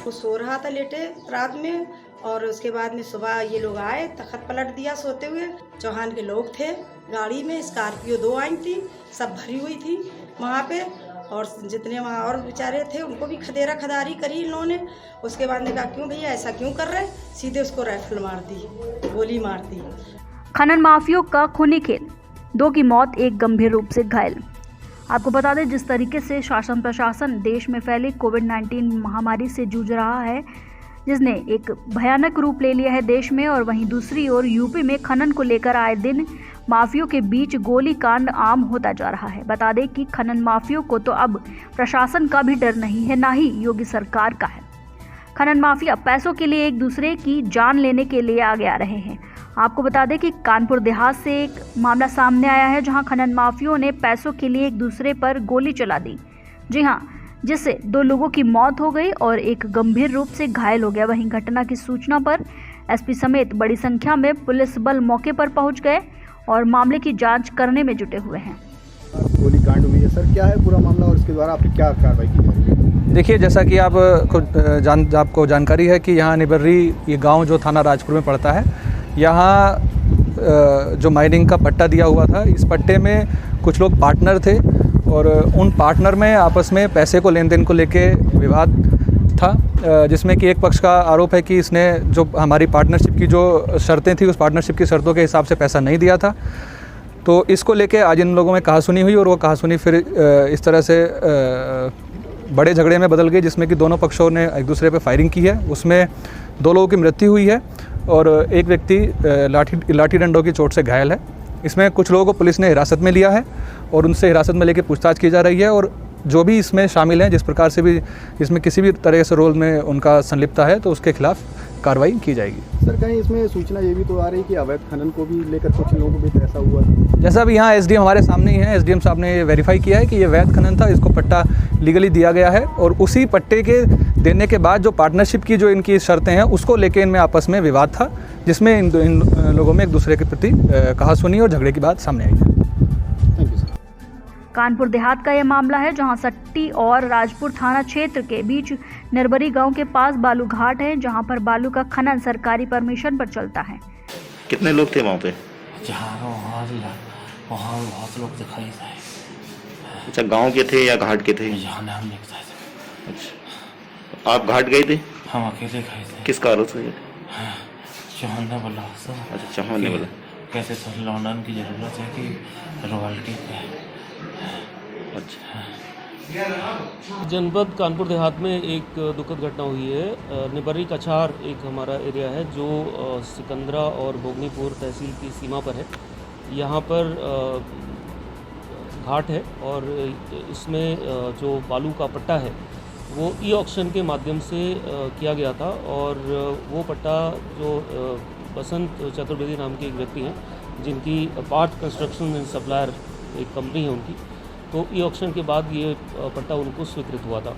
वो सो रहा था लेटे रात में, और उसके बाद में सुबह ये लोग आए, तखत पलट दिया सोते हुए। चौहान के लोग थे गाड़ी में, स्कॉर्पियो 2 आई थी, सब भरी हुई थी वहाँ पे, और जितने वहाँ और बेचारे थे उनको भी खदेरा खदारी करी इन्होंने। उसके बाद ने कहा क्यों भैया ऐसा क्यों कर रहे, सीधे उसको राइफल मार दी, गोली मार दी। खनन माफियों का खूनी खेल, 2 की मौत, 1 गंभीर रूप से घायल। आपको बता दें, जिस तरीके से शासन प्रशासन देश में फैली कोविड-19 महामारी से जूझ रहा है, जिसने एक भयानक रूप ले लिया है देश में, और वहीं दूसरी ओर यूपी में खनन को लेकर आए दिन माफियों के बीच गोली कांड आम होता जा रहा है। बता दें कि खनन माफियों को तो अब प्रशासन का भी डर नहीं है, ना ही योगी सरकार का है। खनन माफिया पैसों के लिए एक दूसरे की जान लेने के लिए आगे आ रहे हैं। आपको बता दें कि कानपुर देहात से एक मामला सामने आया है, जहां खनन माफियों ने पैसों के लिए एक दूसरे पर गोली चला दी। जी हां, जिससे 2 लोगों की मौत हो गई और 1 गंभीर रूप से घायल हो गया। वहीं घटना की सूचना पर एसपी समेत बड़ी संख्या में पुलिस बल मौके पर पहुंच गए और मामले की जांच करने में जुटे हुए हैं। गोली कांड हुई है सर, क्या है पूरा मामला और इसके द्वारा आपकी क्या कार्रवाई की जाएगी? देखिए, जैसा कि आपको जानकारी है कि यहाँ निबर्री ये गांव जो थाना राजपुर में पड़ता है, यहाँ जो माइनिंग का पट्टा दिया हुआ था, इस पट्टे में कुछ लोग पार्टनर थे और उन पार्टनर में आपस में पैसे को लेन देन को लेके विवाद था, जिसमें कि एक पक्ष का आरोप है कि इसने जो हमारी पार्टनरशिप की जो शर्तें थी, उस पार्टनरशिप की शर्तों के हिसाब से पैसा नहीं दिया था। तो इसको लेके आज इन लोगों में कहासुनी हुई और वो कहासुनी फिर इस तरह से बड़े झगड़े में बदल गई, जिसमें कि दोनों पक्षों ने एक दूसरे पे फायरिंग की है। उसमें 2 लोगों की मृत्यु हुई है और एक व्यक्ति लाठी डंडों की चोट से घायल है। इसमें कुछ लोगों को पुलिस ने हिरासत में लिया है और उनसे हिरासत में लेकर पूछताछ की जा रही है, और जो भी इसमें शामिल हैं, जिस प्रकार से भी इसमें किसी भी तरह से रोल में उनका संलिप्तता है, तो उसके खिलाफ कार्रवाई की जाएगी। सर, कहीं इसमें सूचना ये भी तो आ रही है कि अवैध खनन को भी लेकर कुछ लोगों को भी ऐसा हुआ है? जैसा भी यहाँ एसडीएम हमारे सामने ही है, एसडीएम साहब ने ये वेरीफाई किया है कि ये वैध खनन था, इसको पट्टा लीगली दिया गया है और उसी पट्टे के देने के बाद जो पार्टनरशिप की जो इनकी शर्तें हैं, उसको लेकर इनमें आपस में विवाद था, जिसमें इन लोगों में एक दूसरे के प्रति कहासुनी और झगड़े की बात सामने आई है। कानपुर देहात का यह मामला है, जहां सट्टी और राजपुर थाना क्षेत्र के बीच नरबरी गांव के पास बालू घाट है, जहां पर बालू का खनन सरकारी परमिशन पर चलता है। कितने लोग थे वहाँ पे? वहाँ बहुत लोग दिखाई थे। अच्छा, गांव के थे या घाट के थे? हम निकले थे। अच्छा, आप घाट गए थे? हम अकेले गए थे। किस कारण से गए? चौहान ने बोला सर। अच्छा, चौहान ने बोला। कैसे सर, लॉन्डन की ज़रूरत है कि रॉयल्टी पे। अच्छा, जनपद कानपुर देहात में एक दुखद घटना हुई है। निबर्री कछार एक हमारा एरिया है जो सिकंदरा और भोगनीपुर तहसील की सीमा पर है। यहाँ पर घाट है और इसमें जो बालू का पट्टा है वो ई ऑक्शन के माध्यम से किया गया था, और वो पट्टा जो बसंत चतुर्वेदी नाम के एक व्यक्ति हैं, जिनकी पार्ट कंस्ट्रक्शन एंड सप्लायर एक कंपनी है उनकी, तो ई ऑक्शन के बाद ये पट्टा उनको स्वीकृत हुआ था।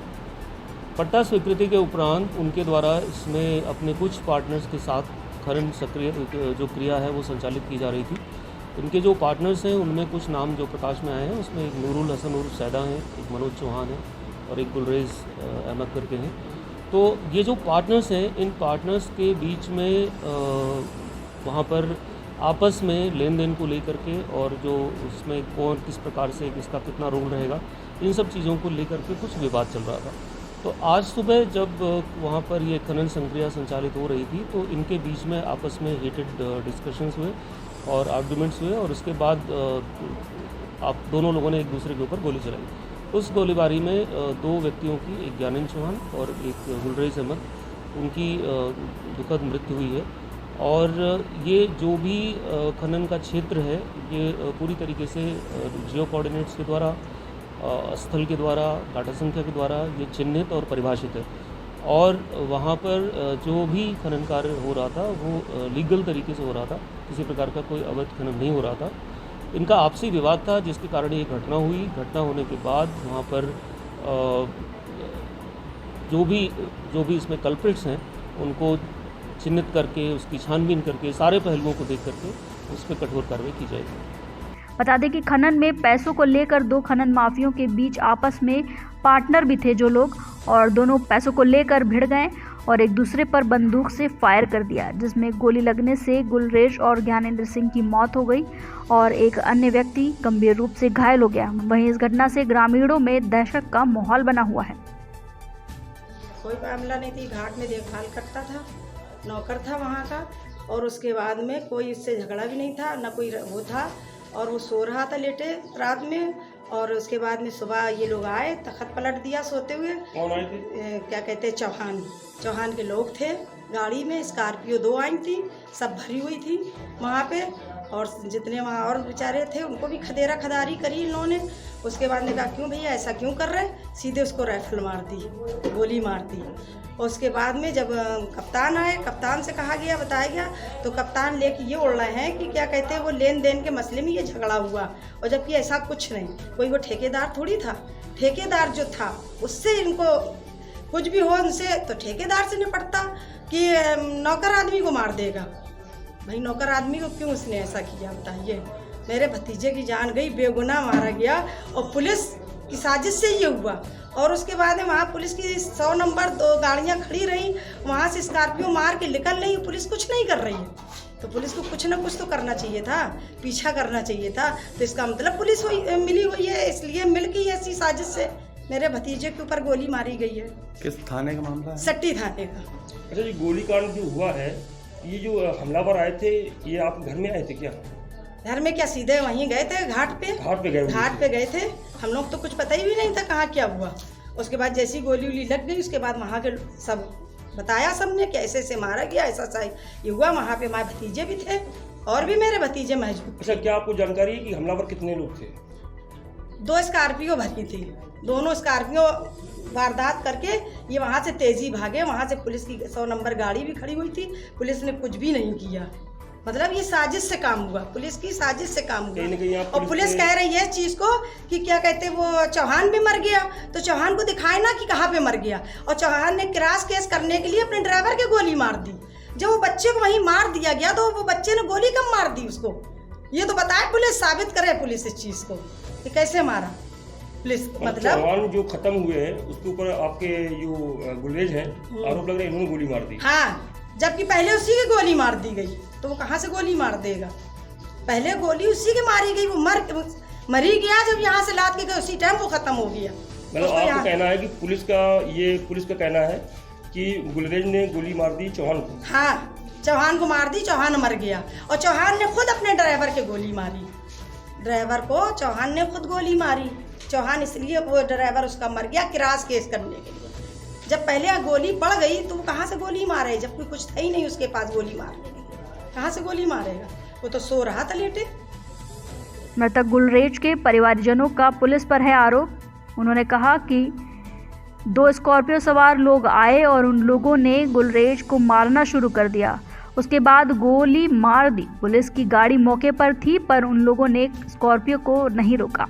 पट्टा स्वीकृति के उपरांत उनके द्वारा इसमें अपने कुछ पार्टनर्स के साथ खनन सक्रिय जो क्रिया है वो संचालित की जा रही थी। इनके जो पार्टनर्स हैं उनमें कुछ नाम जो प्रकाश में आए हैं, उसमें एक नूरुल हसन उर्फ सैदा हैं, एक मनोज चौहान है और एक गुलरेज अहमद करके हैं। तो ये जो पार्टनर्स हैं, इन पार्टनर्स के बीच में वहाँ पर आपस में लेन देन को लेकर के और जो उसमें कौन किस प्रकार से किसका कितना रोल रहेगा, इन सब चीज़ों को लेकर के कुछ विवाद चल रहा था। तो आज सुबह जब वहाँ पर ये खनन संक्रिया संचालित हो रही थी, तो इनके बीच में आपस में हीटेड डिस्कशंस हुए और आर्गुमेंट्स हुए, और उसके बाद आप दोनों लोगों ने एक दूसरे के ऊपर गोली चलाई। उस गोलीबारी में 2 व्यक्तियों की, एक ज्ञानेंद्र चौहान और एक गुलरेज अहमद, उनकी दुखद मृत्यु हुई है। और ये जो भी खनन का क्षेत्र है, ये पूरी तरीके से जियो कोऑर्डिनेट्स के द्वारा, स्थल के द्वारा, डाटा संख्या के द्वारा ये चिन्हित और परिभाषित है, और वहाँ पर जो भी खनन कार्य हो रहा था वो लीगल तरीके से हो रहा था, किसी प्रकार का कोई अवैध खनन नहीं हो रहा था। इनका आपसी विवाद था, जिसके कारण ये घटना हुई। घटना होने के बाद वहाँ पर जो भी इसमें कल्प्रिट्स हैं उनको चिन्हित करके, उसकी छानबीन करके, सारे पहलुओं को देख करके उस पर कठोर कार्रवाई की जाएगी। बता दें कि खनन में पैसों को लेकर 2 खनन माफियों के बीच आपस में पार्टनर भी थे जो लोग, और दोनों पैसों को लेकर भिड़ गए और एक दूसरे पर बंदूक से फायर कर दिया, जिसमें गोली लगने से गुलरेज और ज्ञानेंद्र सिंह की मौत हो गई और एक अन्य व्यक्ति गंभीर रूप से घायल हो गया। वहीं इस घटना से ग्रामीणों में दहशत का माहौल बना हुआ है। कोई मामला नहीं थी, घाट में देखभाल करता था, नौकर था वहाँ का, और उसके बाद में कोई इससे झगड़ा भी नहीं था, ना कोई वो था, और वो सो रहा था लेटे रात में, और उसके बाद में सुबह ये लोग आए, तख्त पलट दिया सोते हुए। कौन आए थे? क्या कहते हैं, चौहान के लोग थे, गाड़ी में स्कॉर्पियो 2 आई थी, सब भरी हुई थी वहाँ पे, और जितने वहाँ और बेचारे थे उनको भी खदेरा खदारी करी इन्होंने। उसके बाद ने कहा क्यों भैया ऐसा क्यों कर रहे, सीधे उसको राइफल मार दी, गोली मार दी। उसके बाद में जब कप्तान आए, कप्तान से कहा गया, बताया गया, तो कप्तान लेके ये उड़ रहे हैं कि क्या कहते हैं वो लेन देन के मसले में ये झगड़ा हुआ, और जबकि ऐसा कुछ नहीं, कोई वो ठेकेदार थोड़ी था। ठेकेदार जो था उससे इनको कुछ भी हो उनसे, तो ठेकेदार से निपटता कि नौकर आदमी को मार देगा। भाई नौकर आदमी को क्यों उसने ऐसा किया बताइए। मेरे भतीजे की जान गई, बेगुनाह मारा गया, और पुलिस की साजिश से ये हुआ। और उसके बाद में वहाँ पुलिस की 100 नंबर 2 गाड़ियाँ खड़ी रहीं, वहाँ से स्कॉर्पियो मार के निकल रही, पुलिस कुछ नहीं कर रही है। तो पुलिस को कुछ ना कुछ तो करना चाहिए था, पीछा करना चाहिए था। तो इसका मतलब पुलिस मिली हुई है, इसलिए मिल के ऐसी साजिश से मेरे भतीजे के ऊपर गोली मारी गई है। किस थाने का मामला है? सट्टी थाने का। अच्छा, ये गोलीकांड जो हुआ है, ये जो हमलावर आए थे, ये आप घर में आए थे क्या? घर में क्या, सीधे वहीं गए थे घाट पे गए थे। हम लोग तो कुछ पता ही भी नहीं था कहाँ क्या हुआ। उसके बाद जैसी गोली उली लग गई, उसके बाद वहाँ के सब बताया सबने कि ऐसे ऐसे मारा गया, ऐसा ये हुआ। वहाँ पे हमारे भतीजे भी थे और भी मेरे भतीजे मौजूद थे। अच्छा, क्या आपको जानकारी है कि हमलावर कितने लोग थे? 2 स्कॉर्पियो भरी थी, दोनों स्कॉर्पियो वारदात करके ये वहाँ से तेजी भागे। वहाँ से पुलिस की 100 नंबर गाड़ी भी खड़ी हुई थी, पुलिस ने कुछ भी नहीं किया। मतलब ये साजिश से काम हुआ, पुलिस की साजिश से काम हुआ। और पुलिस कह रही है इस चीज़ को कि क्या कहते हैं वो चौहान भी मर गया, तो चौहान को दिखाए ना कि कहाँ पे मर गया। और चौहान ने क्रॉस केस करने के लिए अपने ड्राइवर के गोली मार दी। जब वो बच्चे को वहीं मार दिया गया तो वो बच्चे ने गोली कब मार दी उसको, ये तो बताए पुलिस, साबित करे पुलिस इस चीज़ को कि कैसे मारा पुलिस। मतलब चौहान जो खत्म हुए हैं उसके ऊपर आपके जो गुलरेज हैं आरोप लग रहा है इन्होंने गोली मार दी। हाँ, जबकि पहले उसी की गोली मार दी गई, तो वो कहाँ से गोली मार देगा। पहले गोली उसी की मारी गई, वो मरी गया, जब यहाँ से लाद के गए उसी टाइम वो खत्म हो गया। मतलब आपका कहना है कि पुलिस का कहना है कि गुलरेज ने गोली मार दी चौहान को? हाँ, चौहान को मार दी, चौहान मर गया। और चौहान ने खुद अपने ड्राइवर के गोली मारी, ड्राइवर को चौहान ने खुद गोली मारी। चौहान इसलिए वो ड्राइवर उसका मर गया क्रॉस केस करने के लिए। जब पहले गोली पड़ गई तो वो कहाँ से गोली मारे, जब कोई कुछ था ही नहीं उसके पास गोली मारने के लिए, कहाँ से गोली मारेगा। वो तो सो रहा था लेटे। मृतक गुलरेज के परिवारजनों का पुलिस पर है आरोप। उन्होंने कहा कि 2 स्कॉर्पियो सवार लोग आए और उन लोगों ने गुलरेज को मारना शुरू कर दिया, उसके बाद गोली मार दी। पुलिस की गाड़ी मौके पर थी पर उन लोगों ने स्कॉर्पियो को नहीं रोका।